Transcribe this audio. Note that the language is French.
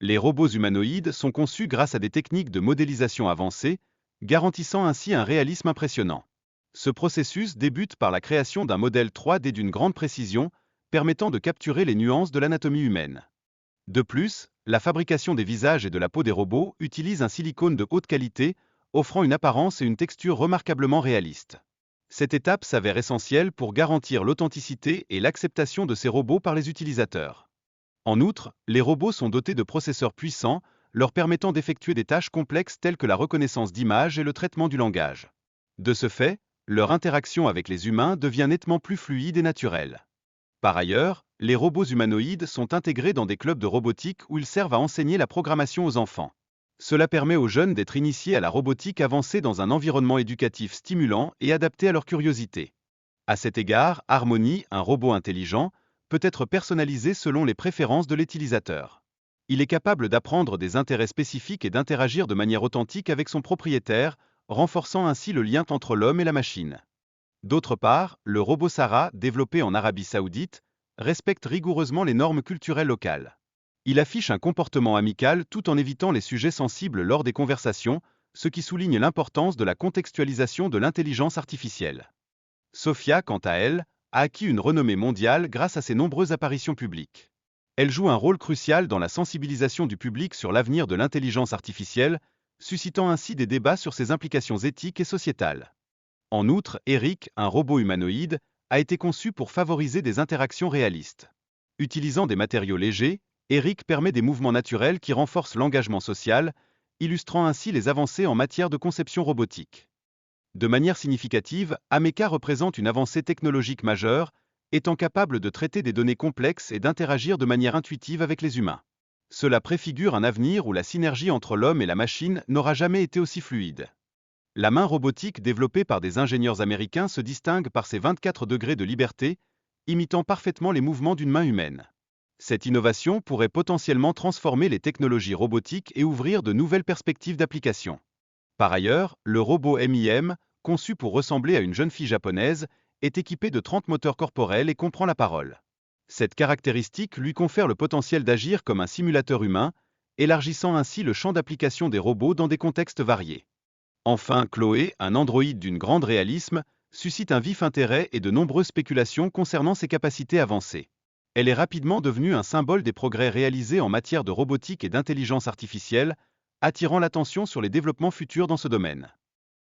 Les robots humanoïdes sont conçus grâce à des techniques de modélisation avancées, garantissant ainsi un réalisme impressionnant. Ce processus débute par la création d'un modèle 3D d'une grande précision, permettant de capturer les nuances de l'anatomie humaine. De plus, la fabrication des visages et de la peau des robots utilise un silicone de haute qualité, offrant une apparence et une texture remarquablement réalistes. Cette étape s'avère essentielle pour garantir l'authenticité et l'acceptation de ces robots par les utilisateurs. En outre, les robots sont dotés de processeurs puissants, leur permettant d'effectuer des tâches complexes telles que la reconnaissance d'images et le traitement du langage. De ce fait, leur interaction avec les humains devient nettement plus fluide et naturelle. Par ailleurs, les robots humanoïdes sont intégrés dans des clubs de robotique où ils servent à enseigner la programmation aux enfants. Cela permet aux jeunes d'être initiés à la robotique avancée dans un environnement éducatif stimulant et adapté à leur curiosité. À cet égard, Harmony, un robot intelligent, peut être personnalisé selon les préférences de l'utilisateur. Il est capable d'apprendre des intérêts spécifiques et d'interagir de manière authentique avec son propriétaire, renforçant ainsi le lien entre l'homme et la machine. D'autre part, le robot Sarah, développé en Arabie Saoudite, respecte rigoureusement les normes culturelles locales. Il affiche un comportement amical tout en évitant les sujets sensibles lors des conversations, ce qui souligne l'importance de la contextualisation de l'intelligence artificielle. Sophia, quant à elle, a acquis une renommée mondiale grâce à ses nombreuses apparitions publiques. Elle joue un rôle crucial dans la sensibilisation du public sur l'avenir de l'intelligence artificielle, suscitant ainsi des débats sur ses implications éthiques et sociétales. En outre, Eric, un robot humanoïde, a été conçu pour favoriser des interactions réalistes. Utilisant des matériaux légers, Eric permet des mouvements naturels qui renforcent l'engagement social, illustrant ainsi les avancées en matière de conception robotique. De manière significative, Ameca représente une avancée technologique majeure, étant capable de traiter des données complexes et d'interagir de manière intuitive avec les humains. Cela préfigure un avenir où la synergie entre l'homme et la machine n'aura jamais été aussi fluide. La main robotique développée par des ingénieurs américains se distingue par ses 24 degrés de liberté, imitant parfaitement les mouvements d'une main humaine. Cette innovation pourrait potentiellement transformer les technologies robotiques et ouvrir de nouvelles perspectives d'application. Par ailleurs, le robot MIM, conçu pour ressembler à une jeune fille japonaise, est équipé de 30 moteurs corporels et comprend la parole. Cette caractéristique lui confère le potentiel d'agir comme un simulateur humain, élargissant ainsi le champ d'application des robots dans des contextes variés. Enfin, Chloé, un androïde d'une grande réalisme, suscite un vif intérêt et de nombreuses spéculations concernant ses capacités avancées. Elle est rapidement devenue un symbole des progrès réalisés en matière de robotique et d'intelligence artificielle, attirant l'attention sur les développements futurs dans ce domaine.